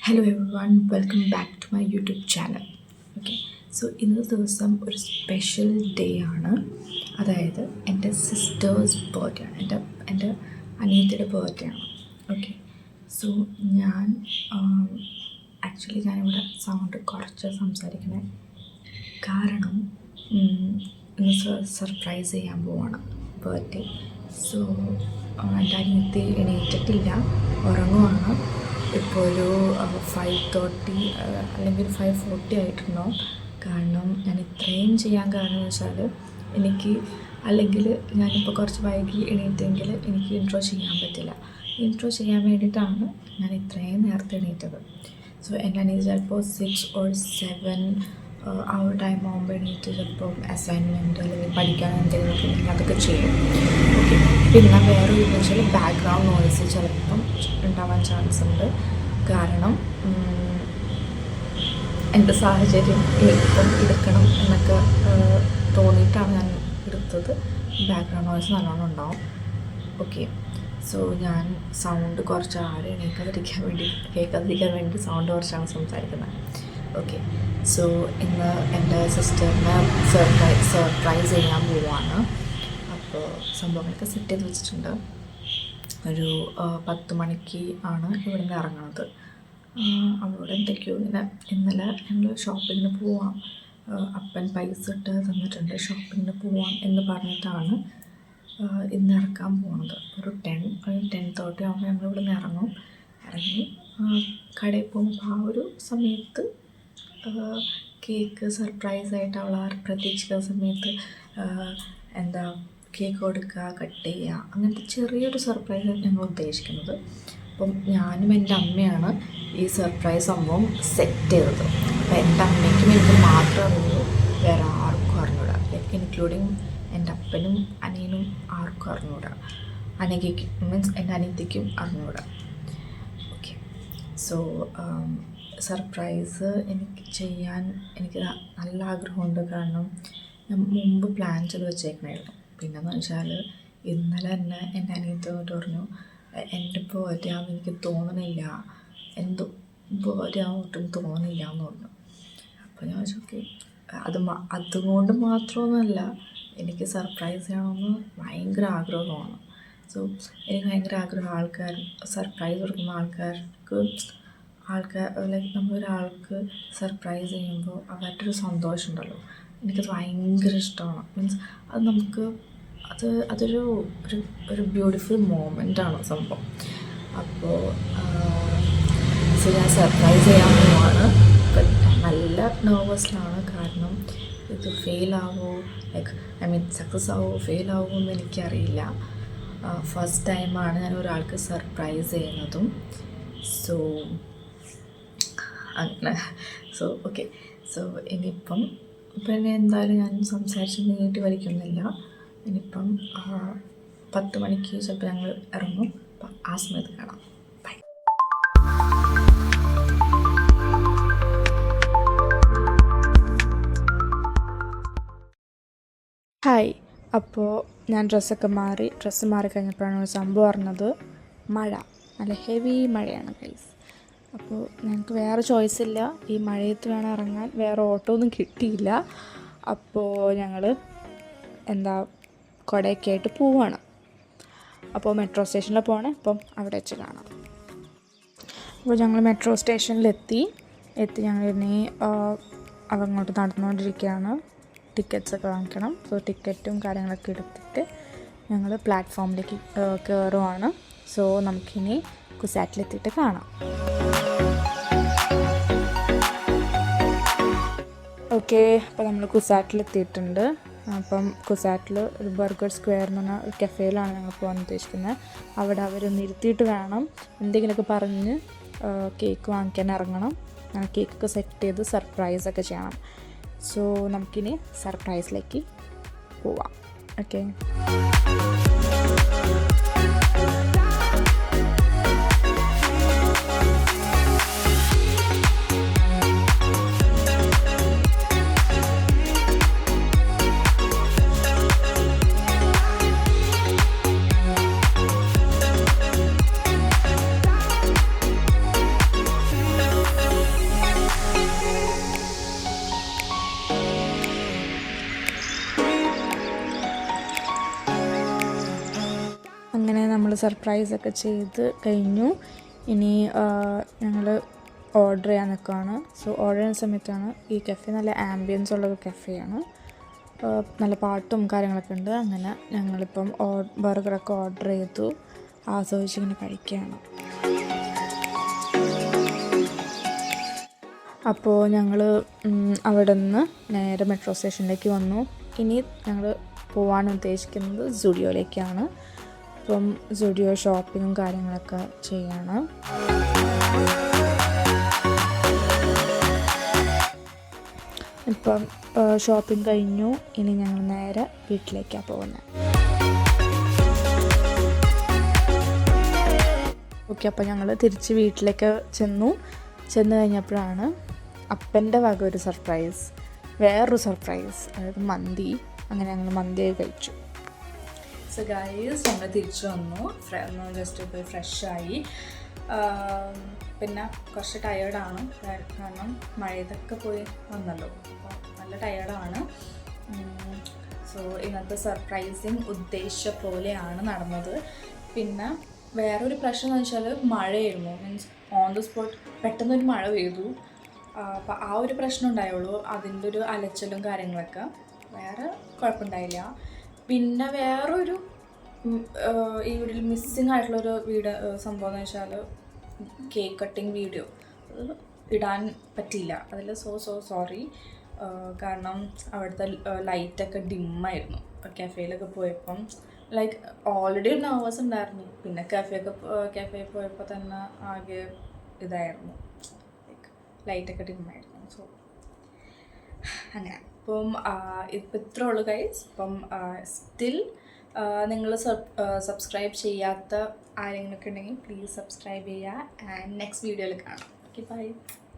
Hello everyone, welcome back to my YouTube channel. Okay, so ഇന്നത്തെ ദിവസം ഒരു special day ആണ്. അതായത് എൻ്റെ സിസ്റ്റേഴ്സ് ബർത്ത്ഡേ ആണ്, എൻ്റെ അനിയത്തിയുടെ ബർത്ത്ഡേ ആണ്. ഓക്കെ, സോ ഞാൻ ഞാനിവിടെ സൗണ്ട് കുറച്ച് സംസാരിക്കണേ കാരണം ഇന്ന് സർപ്രൈസ് ചെയ്യാൻ പോവാണ് ബർത്ത്ഡേ. സോ എൻ്റെ അനിയത്തി എണീറ്റിട്ടില്ല, ഉറങ്ങുവാണ്. ഇപ്പോൾ ഒരു 5:30 അല്ലെങ്കിൽ 5:40 ആയിട്ടുണ്ടാവും. കാരണം ഞാൻ ഇത്രയും ചെയ്യാൻ കാരണം എന്ന് വെച്ചാൽ അല്ലെങ്കിൽ ഞാനിപ്പോൾ കുറച്ച് വൈകി എണീറ്റെങ്കിൽ എനിക്ക് ഇൻട്രോ ചെയ്യാൻ പറ്റില്ല. ഇൻട്രോ ചെയ്യാൻ വേണ്ടിയിട്ടാണ് ഞാൻ ഇത്രയും നേരത്തെ എണീറ്റത്. സോ എൻ്റെ അനിയത്തി ചിലപ്പോൾ 6 or 7 ആ ഒരു ടൈം ആകുമ്പോൾ എണീറ്റ് ചിലപ്പം അസൈൻമെൻറ്റ് അല്ലെങ്കിൽ പഠിക്കാൻ എന്തെങ്കിലുമൊക്കെ ഉണ്ടെങ്കിൽ അതൊക്കെ ചെയ്യും. ഓക്കെ, പിന്നെ വേറെ ഒരു വെച്ചാൽ ബാക്ക്ഗ്രൗണ്ട് നോയ്സ് ചിലപ്പം ഉണ്ടാവാൻ ചാൻസ് ഉണ്ട്. കാരണം എൻ്റെ സാഹചര്യം ഇപ്പം എടുക്കണം എന്നൊക്കെ തോന്നിയിട്ടാണ് ഞാൻ എടുത്തത്. ബാക്ക്ഗ്രൗണ്ട് നോയ്സ് നല്ലോണം ഉണ്ടാവും. ഓക്കെ, സോ ഞാൻ സൗണ്ട് കുറച്ച് ആരും കേൾക്കാതിരിക്കാൻ വേണ്ടി സൗണ്ട് കുറച്ചാണ് സംസാരിക്കുന്നത്. ഓക്കെ, സോ ഇന്ന് എൻ്റെ സിസ്റ്ററിനെ സർപ്രൈസ് ചെയ്യാൻ പോവാണ്. അപ്പോൾ സംഭവങ്ങളൊക്കെ സെറ്റ് ചെയ്ത് വെച്ചിട്ടുണ്ട്. ഒരു 10 മണിക്ക് ആണ് ഇവിടെ നിന്ന് ഇറങ്ങുന്നത്. അവളോട് എന്തൊക്കെയോ ഇന്നലെ ഞങ്ങൾ ഷോപ്പിങ്ങിന് പോവാം, അപ്പൻ പൈസ ഇട്ട് തന്നിട്ടുണ്ട്, ഷോപ്പിങ്ങിന് പോവാം എന്ന് പറഞ്ഞിട്ടാണ് ഇന്ന് ഇറക്കാൻ പോകുന്നത്. ഒരു 10:30 ആകുമ്പോൾ ഞങ്ങൾ ഇവിടെ നിന്ന് ഇറങ്ങി കടയിൽ പോകുമ്പോൾ ആ ഒരു സമയത്ത് കേക്ക് സർപ്രൈസായിട്ട് അവൾ പ്രതീക്ഷിക്കുന്ന സമയത്ത് കേക്ക് കൊടുക്കുക, കട്ട് ചെയ്യുക, അങ്ങനത്തെ ചെറിയൊരു സർപ്രൈസ് ഞങ്ങൾ ഉദ്ദേശിക്കുന്നത്. അപ്പം ഞാനും എൻ്റെ അമ്മയാണ് ഈ സർപ്രൈസ് സംഭവം സെറ്റ് ചെയ്തത്. അപ്പം എൻ്റെ അമ്മയ്ക്കും എനിക്ക് മാത്രമേ അറിയുള്ളൂ, വേറെ ആർക്കും അറിഞ്ഞൂടാ. ലൈക്ക് ഇൻക്ലൂഡിങ് എൻ്റെ അപ്പനും അനിയനും ആർക്കും അറിഞ്ഞൂടാ. അനിയയ്ക്ക് മീൻസ് എൻ്റെ അനിയത്തിക്കും അറിഞ്ഞൂടാ. ഓക്കെ, സോ സർപ്രൈസ് ചെയ്യാൻ എനിക്ക് നല്ല ആഗ്രഹമുണ്ട്. കാരണം ഞാൻ മുമ്പ് പ്ലാൻ ചെയ്ത് വെച്ചേക്കണായിരുന്നു. പിന്നെയെന്ന് വെച്ചാൽ ഇന്നലെ തന്നെ എൻ്റെ അനിയത്തിയോട് പറഞ്ഞു, എൻ്റെ ബർത്ത്ഡേ ആണെന്ന് എനിക്ക് തോന്നണില്ല, എന്തോ ബർത്ത്ഡേ ആവട്ടും തോന്നില്ല എന്ന് പറഞ്ഞു. അപ്പോൾ ഞാൻ വെച്ചു ഓക്കെ, അതുകൊണ്ട് മാത്രമൊന്നുമല്ല, എനിക്ക് സർപ്രൈസ് ചെയ്യണമെന്ന് ഭയങ്കര ആഗ്രഹമാണ്. സോ എനിക്ക് ഭയങ്കര ആഗ്രഹം സർപ്രൈസ് കൊടുക്കുന്ന ലൈക്ക് നമ്മളൊരാൾക്ക് സർപ്രൈസ് ചെയ്യുമ്പോൾ അവരുടെ ഒരു സന്തോഷം ഉണ്ടല്ലോ, എനിക്കത് ഭയങ്കര ഇഷ്ടമാണ്. മീൻസ് അതൊരു ബ്യൂട്ടിഫുൾ മൊമെൻ്റാണ് സംഭവം. അപ്പോൾ ഞാൻ സർപ്രൈസ് ചെയ്യാൻ പോവാണ്. നല്ല നെർവസിലാണ്. കാരണം ഇത് ഫെയിലാവോ, സക്സസ് ആവോ ഫെയിൽ ആവോ എന്ന് എനിക്കറിയില്ല. ഫസ്റ്റ് ടൈമാണ് ഞാൻ ഒരാൾക്ക് സർപ്രൈസ് ചെയ്യുന്നതും. സോ അങ്ങനെ ഓക്കെ, സോ ഇനിയിപ്പം പിന്നെ എന്തായാലും ഞാൻ സംസാരിച്ച് നീട്ടി വലിക്കുന്നില്ല. ഇനിയിപ്പം 10 മണിക്ക് ചിലപ്പോൾ ഞങ്ങൾ ഇറങ്ങും. അപ്പം ആ സമയത്ത് കാണാം. ബൈ. ഹായ്, അപ്പോൾ ഞാൻ ഡ്രസ്സ് മാറി കഴിഞ്ഞപ്പോഴാണ് ഒരു സംഭവം അറിഞ്ഞത്. മഴ, നല്ല ഹെവി മഴയാണ് ഗൈസ്. അപ്പോൾ ഞങ്ങൾക്ക് വേറെ ചോയ്സ് ഇല്ല, ഈ മഴയത്ത് വേണം ഇറങ്ങാൻ, വേറെ ഓട്ടോ ഒന്നും കിട്ടിയില്ല. അപ്പോൾ ഞങ്ങൾ കുടയൊക്കെ ആയിട്ട് പോവുകയാണ്. അപ്പോൾ മെട്രോ സ്റ്റേഷനിൽ പോകണേ, അപ്പം അവിടെ വെച്ച് കാണാം. അപ്പോൾ ഞങ്ങൾ മെട്രോ സ്റ്റേഷനിലെത്തി ഞങ്ങൾ ഇനി അങ്ങോട്ട് നടന്നുകൊണ്ടിരിക്കുകയാണ്. ടിക്കറ്റ്സൊക്കെ വാങ്ങിക്കണം. സോ ടിക്കറ്റും കാര്യങ്ങളൊക്കെ എടുത്തിട്ട് ഞങ്ങൾ പ്ലാറ്റ്ഫോമിലേക്ക് കയറുവാണ്. സോ നമുക്കിനി കുസാറ്റിലെത്തിയിട്ട് കാണാം. ഓക്കെ, അപ്പോൾ നമ്മൾ കുസാറ്റിലെത്തിയിട്ടുണ്ട്. അപ്പം കുസാറ്റിൽ ഒരു ബർഗർ സ്ക്വയർ എന്ന് പറഞ്ഞ ഒരു കഫേയിലാണ് ഞങ്ങൾ പോകാൻ ഉദ്ദേശിക്കുന്നത്. അവിടെ അവരൊന്ന് ഇരുത്തിയിട്ട് വേണം എന്തെങ്കിലുമൊക്കെ പറഞ്ഞ് കേക്ക് വാങ്ങിക്കാൻ ഇറങ്ങണം. കേക്കൊക്കെ സെറ്റ് ചെയ്ത് സർപ്രൈസൊക്കെ ചെയ്യണം. സോ നമുക്കിനി സർപ്രൈസിലേക്ക് പോവാം. ഓക്കെ, സർപ്രൈസൊക്കെ ചെയ്ത് കഴിഞ്ഞു. ഇനി ഞങ്ങൾ ഓർഡർ ചെയ്യാൻ നിൽക്കുകയാണ്. സോ ഓർഡർ ചെയ്യുന്ന സമയത്താണ് ഈ കഫേ നല്ല ആംബിയൻസ് ഉള്ള ഒരു കഫേയാണ്. നല്ല പാട്ടും കാര്യങ്ങളൊക്കെ ഉണ്ട്. അങ്ങനെ ഞങ്ങളിപ്പം ബർഗറൊക്കെ ഓർഡർ ചെയ്തു ആസ്വദിച്ചിങ്ങനെ കഴിക്കുകയാണ്. അപ്പോൾ ഞങ്ങൾ അവിടെ നിന്ന് നേരെ മെട്രോ സ്റ്റേഷനിലേക്ക് വന്നു. ഇനി ഞങ്ങൾ പോകാൻ ഉദ്ദേശിക്കുന്നത് സുഡിയോയിലേക്കാണ്. അപ്പം സുഡിയോ ഷോപ്പിങ്ങും കാര്യങ്ങളൊക്കെ ചെയ്യാണ്. ഇപ്പം ഷോപ്പിംഗ് കഴിഞ്ഞു. ഇനി ഞങ്ങൾ നേരെ വീട്ടിലേക്കാണ് പോകുന്നത്. ഓക്കെ, അപ്പോൾ ഞങ്ങൾ തിരിച്ച് വീട്ടിലേക്ക് ചെന്നു കഴിഞ്ഞപ്പോഴാണ് അപ്പൻ്റെ വക ഒരു സർപ്രൈസ്, വേറൊരു സർപ്രൈസ്, അതായത് മന്തി. അങ്ങനെ ഞങ്ങൾ മന്തിയായി കഴിച്ചു. സോ ഗൈസ്, ഞങ്ങൾ തിരിച്ചു വന്നു. ജസ്റ്റ് പോയി ഫ്രഷായി. പിന്നെ കുറച്ച് ടയേർഡാണ്, കാരണം മഴയത്തൊക്കെ പോയി വന്നല്ലോ, അപ്പോൾ നല്ല ടയേർഡാണ്. സോ ഇന്നത്തെ സർപ്രൈസിങ് ഉദ്ദേശിച്ച പോലെയാണ് നടന്നത്. പിന്നെ വേറൊരു പ്രശ്നം എന്ന് വെച്ചാൽ മഴയായിരുന്നു. മീൻസ് ഓൺ ദ സ്പോട്ട് പെട്ടെന്നൊരു മഴ പെയ്തു. അപ്പോൾ ആ ഒരു പ്രശ്നം ഉണ്ടായുള്ളൂ, അതിൻ്റെ ഒരു അലച്ചിലും കാര്യങ്ങളൊക്കെ. വേറെ കുഴപ്പമുണ്ടായില്ല. പിന്നെ വേറൊരു ഈ വീഡിയോയിൽ മിസ്സിങ് ആയിട്ടുള്ളൊരു സംഭവം എന്ന് വെച്ചാൽ കേക്ക് കട്ടിങ് വീഡിയോ അത് ഇടാൻ പറ്റിയില്ല. അതിൽ സോറി. കാരണം അവിടുത്തെ ലൈറ്റൊക്കെ ഡിമ്മായിരുന്നു. കഫേയിലൊക്കെ പോയപ്പം ലൈക്ക് ഓൾറെഡി നെർവസ് ഉണ്ടായിരുന്നു. പിന്നെ കഫേ പോയപ്പോൾ തന്നെ ആകെ ഇതായിരുന്നു, ലൈക്ക് ലൈറ്റൊക്കെ ഡിമ്മായിരുന്നു. സോ അങ്ങനെ ഇപ്പം ഇത്രേ ഉള്ളൂ ഗൈസ്. ഇപ്പം സ്റ്റിൽ നിങ്ങൾ സബ്സ്ക്രൈബ് ചെയ്യാത്ത ആരെങ്കിലുമൊക്കെ ഉണ്ടെങ്കിൽ പ്ലീസ് സബ്സ്ക്രൈബ് ചെയ്യുക. ആൻഡ് നെക്സ്റ്റ് വീഡിയോയിൽ കാണാം. Okay, by.